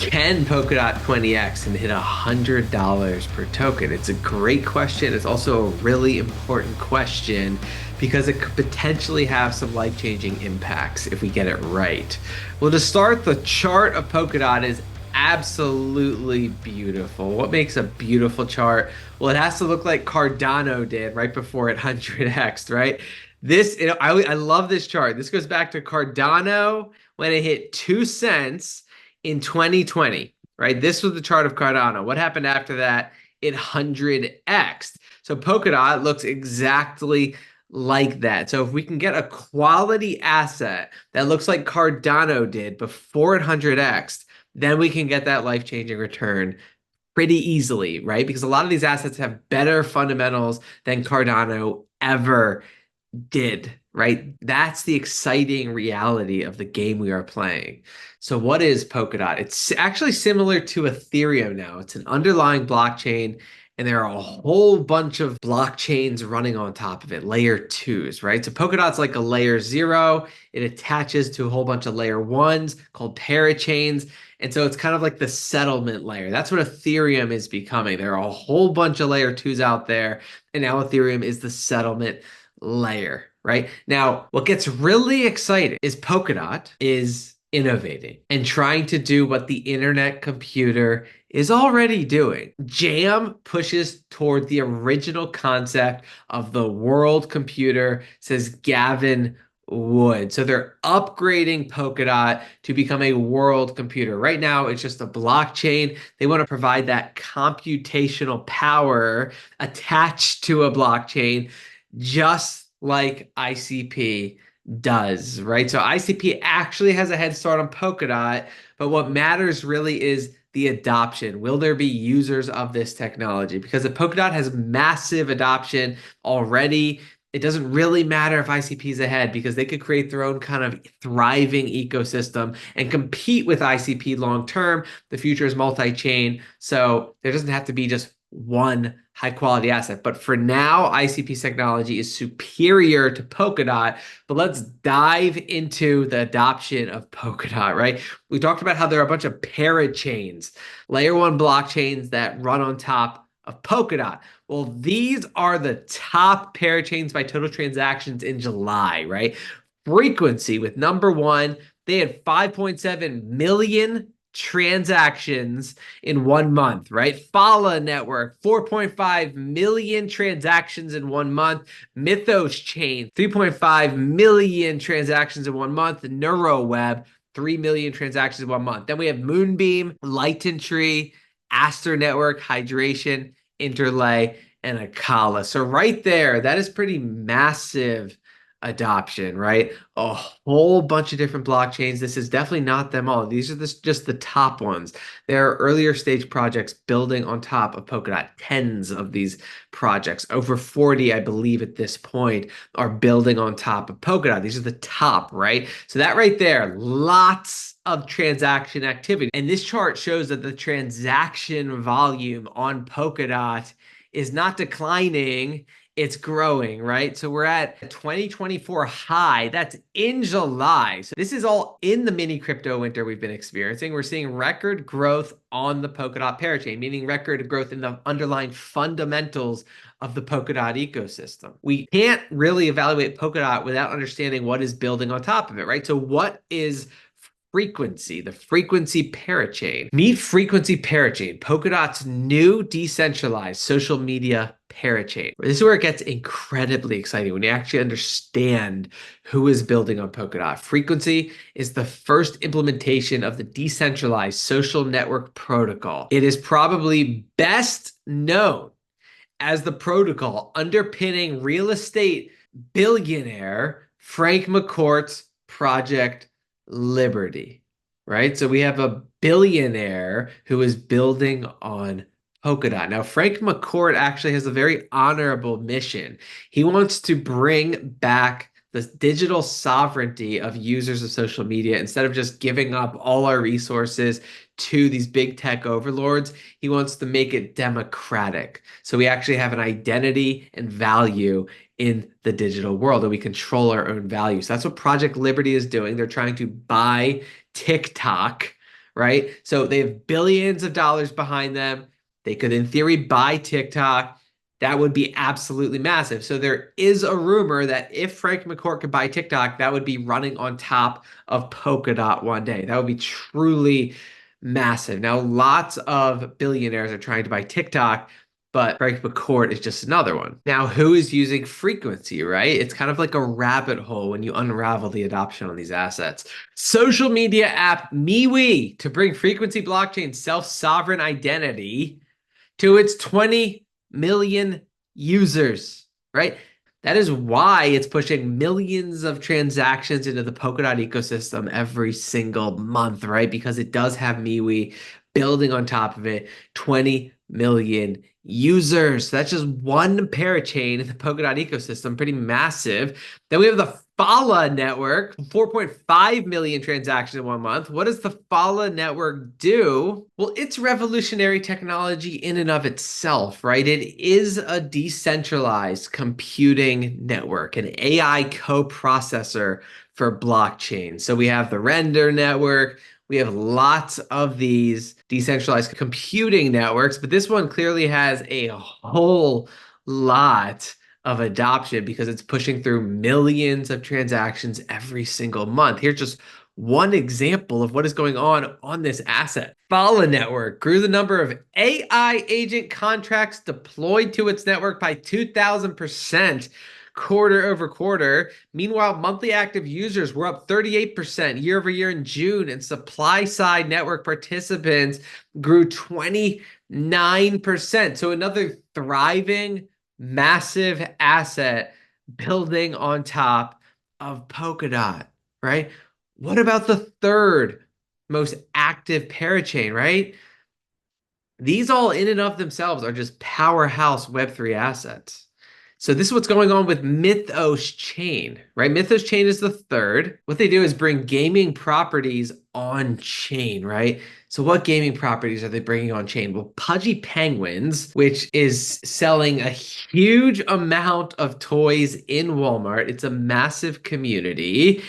Can Polkadot 20x and hit $100 per token? It's a great question. It's also a really important question because it could potentially have some life-changing impacts if we get it right. Well, to start, the chart of Polkadot is absolutely beautiful. What makes a beautiful chart? Well, it has to look like Cardano did right before it 100x, right? I love this chart. This goes back to Cardano when it hit 2 cents in 2020, right? This was the chart of Cardano. What happened after that? It 100x. So Polkadot looks exactly like that. So if we can get a quality asset that looks like Cardano did before it 100x, then we can get that life-changing return pretty easily, right? Because a lot of these assets have better fundamentals than Cardano ever did, right? That's the exciting reality of the game we are playing. So what is Polkadot? It's actually similar to Ethereum now. It's an underlying blockchain, and there are a whole bunch of blockchains running on top of it, layer twos, right? So Polkadot's like a layer zero. It attaches to a whole bunch of layer ones called parachains. And so it's kind of like the settlement layer. That's what Ethereum is becoming. There are a whole bunch of layer twos out there, and now Ethereum is the settlement layer, right? Now, what gets really exciting is Polkadot is innovating and trying to do what the internet computer is already doing. Jam pushes toward the original concept of the world computer, says Gavin Wood. So they're upgrading Polkadot to become a world computer. Right now, it's just a blockchain. They want to provide that computational power attached to a blockchain just like ICP does, right? So ICP actually has a head start on Polkadot, but what matters really is the adoption. Will there be users of this technology? Because if Polkadot has massive adoption already, it doesn't really matter if ICP is ahead because they could create their own kind of thriving ecosystem and compete with ICP long term. The future is multi-chain, so there doesn't have to be just one high quality asset. But for now, ICP's technology is superior to Polkadot. But let's dive into the adoption of Polkadot, right? We talked about how there are a bunch of parachains, layer one blockchains that run on top of Polkadot. Well, these are the top parachains by total transactions in July, right? Frequency with number one, they had 5.7 million transactions in 1 month, right? Fala Network, 4.5 million transactions in 1 month. Mythos Chain, 3.5 million transactions in 1 month. NeuroWeb, 3 million transactions in 1 month. Then we have Moonbeam, Lighten Tree, Aster Network, Hydration, Interlay, and Akala. So right there, that is pretty massive adoption, right? A whole bunch of different blockchains. This is definitely not them all. These are just the top ones. There are earlier stage projects building on top of Polkadot. Tens of these projects, over 40, I believe at this point, are building on top of Polkadot. These are the top, right? So that right there, lots of transaction activity. And this chart shows that the transaction volume on Polkadot is not declining, it's growing, right? So we're at a 2024 high. That's in July. So this is all in the mini crypto winter we've been experiencing. We're seeing record growth on the Polkadot parachain, meaning record growth in the underlying fundamentals of the Polkadot ecosystem. We can't really evaluate Polkadot without understanding what is building on top of it, right? So what is Frequency, the Frequency parachain? Meet Frequency parachain, Polkadot's new decentralized social media parachain. This is where it gets incredibly exciting when you actually understand who is building on Polkadot. Frequency is the first implementation of the decentralized social network protocol. It is probably best known as the protocol underpinning real estate billionaire Frank McCourt's Project Liberty, right? So we have a billionaire who is building on Polkadot. Now, Frank McCourt actually has a very honorable mission. He wants to bring back the digital sovereignty of users of social media. Instead of just giving up all our resources to these big tech overlords, he wants to make it democratic. So we actually have an identity and value in the digital world, and we control our own values. That's what Project Liberty is doing. They're trying to buy TikTok, right? So they have billions of dollars behind them. They could, in theory, buy TikTok. That would be absolutely massive. So there is a rumor that if Frank McCourt could buy TikTok, that would be running on top of Polkadot one day. That would be truly massive. Now, lots of billionaires are trying to buy TikTok, but Frank McCourt is just another one. Now, who is using frequency, right? It's kind of like a rabbit hole when you unravel the adoption on these assets. Social media app MeWe to bring frequency blockchain self-sovereign identity to its 20 million users, right? That is why it's pushing millions of transactions into the Polkadot ecosystem every single month, right? Because it does have MeWe building on top of it, 20 million users. So that's just one parachain in the Polkadot ecosystem, pretty massive. Then we have the Fala network, 4.5 million transactions in one month. What does the Fala network do? Well, it's revolutionary technology in and of itself, right? It is a decentralized computing network, an AI co-processor for blockchain. So we have the Render network. We have lots of these decentralized computing networks, but this one clearly has a whole lot of adoption because it's pushing through millions of transactions every single month. Here's just one example of what is going on this asset. Fala Network grew the number of AI agent contracts deployed to its network by 2,000% quarter over quarter. Meanwhile, monthly active users were up 38% year over year in June, and supply side network participants grew 29%. So another thriving, massive asset building on top of Polkadot, right? What about the third most active parachain, right? These all in and of themselves are just powerhouse Web3 assets. So this is what's going on with Mythos Chain, right? Mythos Chain is the third. What they do is bring gaming properties on chain, right? So what gaming properties are they bringing on chain? Well, Pudgy Penguins, which is selling a huge amount of toys in Walmart. It's a massive community.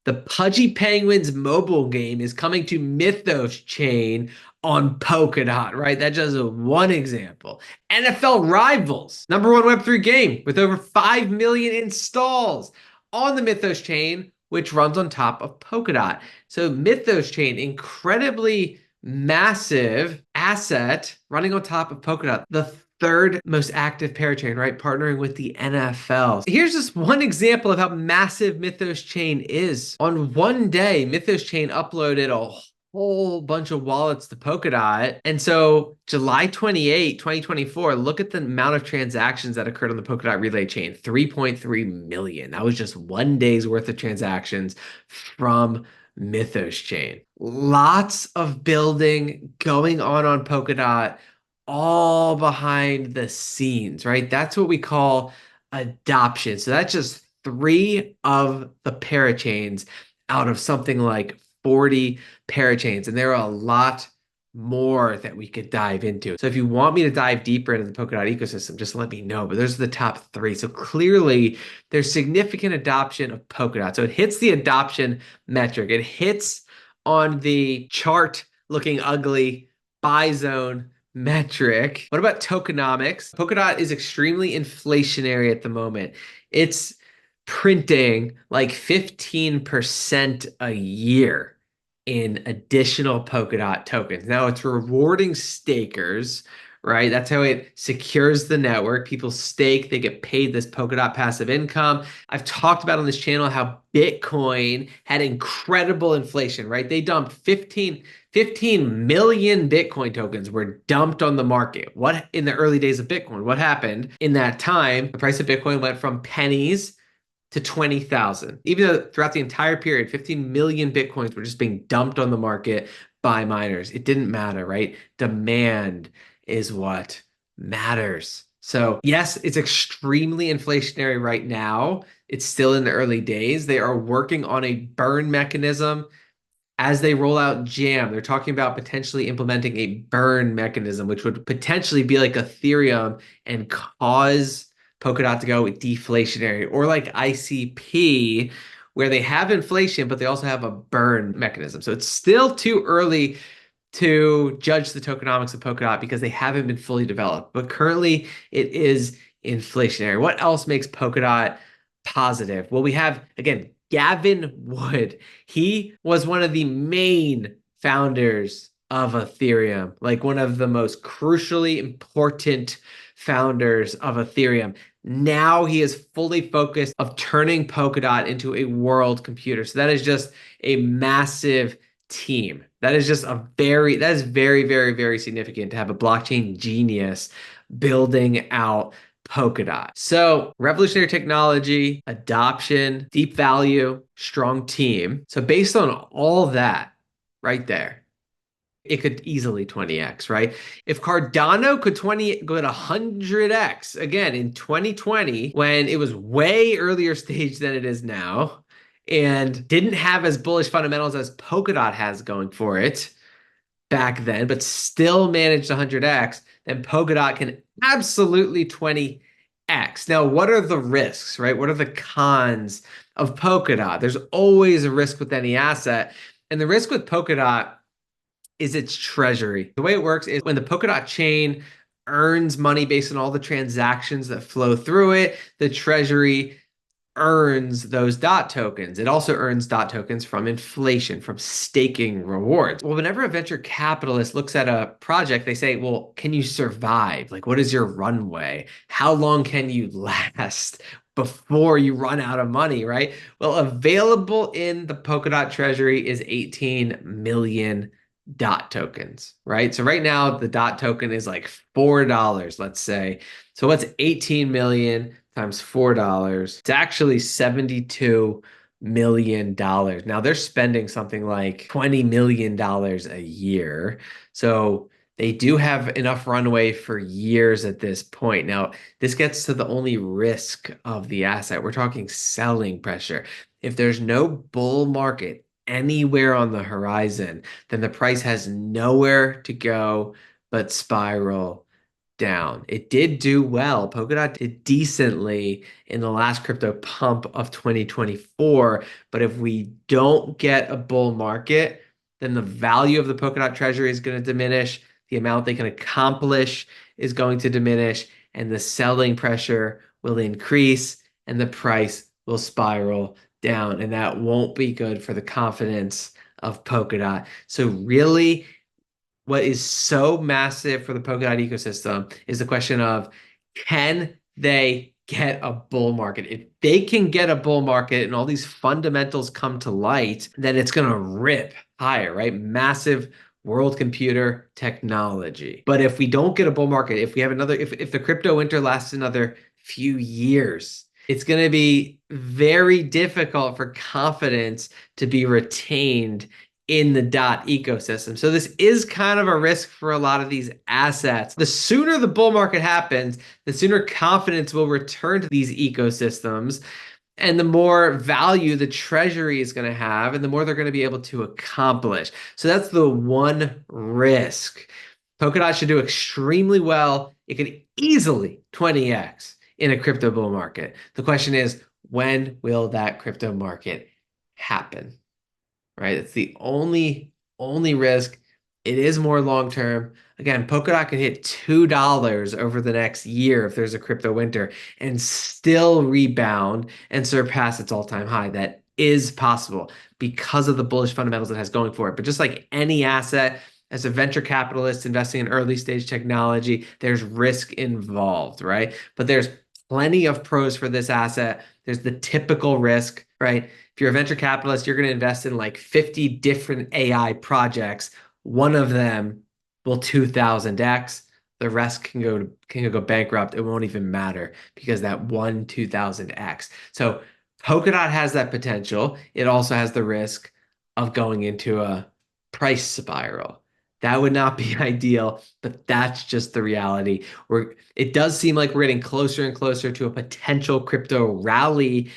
The Pudgy Penguins mobile game is coming to Mythos Chain on Polkadot, right? That's just one example. NFL Rivals, number one Web3 game with over 5 million installs on the Mythos Chain, which runs on top of Polkadot. So Mythos Chain, incredibly massive asset running on top of Polkadot. The third most active parachain, right? Partnering with the NFL. Here's just one example of how massive Mythos Chain is. On one day, Mythos Chain uploaded a whole bunch of wallets to Polkadot. And so July 28, 2024, look at the amount of transactions that occurred on the Polkadot Relay chain, 3.3 million. That was just one day's worth of transactions from Mythos Chain. Lots of building going on Polkadot, all behind the scenes, right? That's what we call adoption. So that's just three of the parachains out of something like 40 parachains. And there are a lot more that we could dive into. So if you want me to dive deeper into the Polkadot ecosystem, just let me know. But those are the top three. So clearly there's significant adoption of Polkadot. So it hits the adoption metric. It hits on the chart looking ugly buy zone metric. What about tokenomics? Polkadot is extremely inflationary at the moment. It's printing like 15% a year in additional Polkadot tokens. Now it's rewarding stakers, right? That's how it secures the network. People stake, they get paid this Polkadot passive income. I've talked about on this channel how Bitcoin had incredible inflation, right? They dumped 15 million Bitcoin tokens were dumped on the market. What in the early days of Bitcoin? What happened in that time? The price of Bitcoin went from pennies to 20,000. Even though throughout the entire period, 15 million Bitcoins were just being dumped on the market by miners. It didn't matter, right? Demand is what matters. So yes, it's extremely inflationary right now. It's still in the early days. They are working on a burn mechanism as they roll out Jam. They're talking about potentially implementing a burn mechanism, which would potentially be like Ethereum and cause Polkadot to go deflationary, or like ICP, where they have inflation, but they also have a burn mechanism. So it's still too early to judge the tokenomics of Polkadot because they haven't been fully developed. But currently, it is inflationary. What else makes Polkadot positive? Well, we have, again, Gavin Wood. He was one of the main founders of Ethereum, like one of the most crucially important founders of Ethereum. Now he is fully focused of turning Polkadot into a world computer. So that is just a massive team. That is just that is very, very, very significant to have a blockchain genius building out Polkadot. So revolutionary technology, adoption, deep value, strong team. So based on all that right there, it could easily 20x, right? If Cardano could go at 100x again in 2020, when it was way earlier stage than it is now, and didn't have as bullish fundamentals as Polkadot has going for it back then, but still managed 100x, then Polkadot can absolutely 20x. Now, what are the risks, right? What are the cons of Polkadot? There's always a risk with any asset. And the risk with Polkadot is its treasury. The way it works is when the Polkadot chain earns money based on all the transactions that flow through it, the treasury earns those DOT tokens. It also earns DOT tokens from inflation, from staking rewards. Well, whenever a venture capitalist looks at a project, they say, well, can you survive? Like, what is your runway? How long can you last before you run out of money, right? Well, available in the Polkadot treasury is 18 million DOT tokens, right? So right now the DOT token is like $4, let's say. So what's 18 million times $4? It's actually $72 million. Now they're spending something like $20 million a year. So they do have enough runway for years at this point. Now, this gets to the only risk of the asset. We're talking selling pressure. If there's no bull market anywhere on the horizon, then the price has nowhere to go but spiral down. It did do well. Polkadot did decently in the last crypto pump of 2024. But if we don't get a bull market, then the value of the Polkadot treasury is going to diminish. The amount they can accomplish is going to diminish, and the selling pressure will increase, and the price will spiral down. And that won't be good for the confidence of Polkadot. So really, what is so massive for the Polkadot ecosystem is the question of, can they get a bull market? If they can get a bull market and all these fundamentals come to light, then it's going to rip higher, right? Massive world computer technology. But if we don't get a bull market, if we have if the crypto winter lasts another few years, it's going to be very difficult for confidence to be retained in the DOT ecosystem. So this is kind of a risk for a lot of these assets. The sooner the bull market happens, the sooner confidence will return to these ecosystems, and the more value the treasury is going to have, and the more they're going to be able to accomplish. So that's the one risk. Polkadot should do extremely well. It could easily 20x in a crypto bull market. The question is, when will that crypto market happen? Right? It's the only risk. It is more long term. Again, Polkadot can hit $2 over the next year if there's a crypto winter and still rebound and surpass its all-time high. That is possible because of the bullish fundamentals it has going for it. But just like any asset, as a venture capitalist investing in early stage technology, there's risk involved, right? But there's plenty of pros for this asset. There's the typical risk, right? If you're a venture capitalist, you're going to invest in like 50 different AI projects. One of them will 2000x. The rest can go bankrupt. It won't even matter because that one 2000x. So Polkadot has that potential. It also has the risk of going into a price spiral. That would not be ideal, but that's just the reality. It does seem like we're getting closer and closer to a potential crypto rally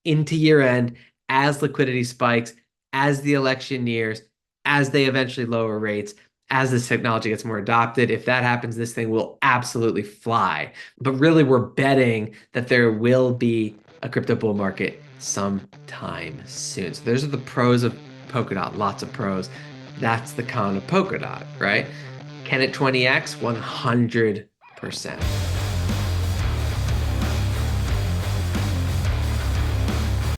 into year end as liquidity spikes, as the election nears, as they eventually lower rates, as this technology gets more adopted. If that happens, this thing will absolutely fly. But really, we're betting that there will be a crypto bull market sometime soon. So those are the pros of Polkadot, lots of pros. That's the con of Polkadot, right? Can it 20x? 100%.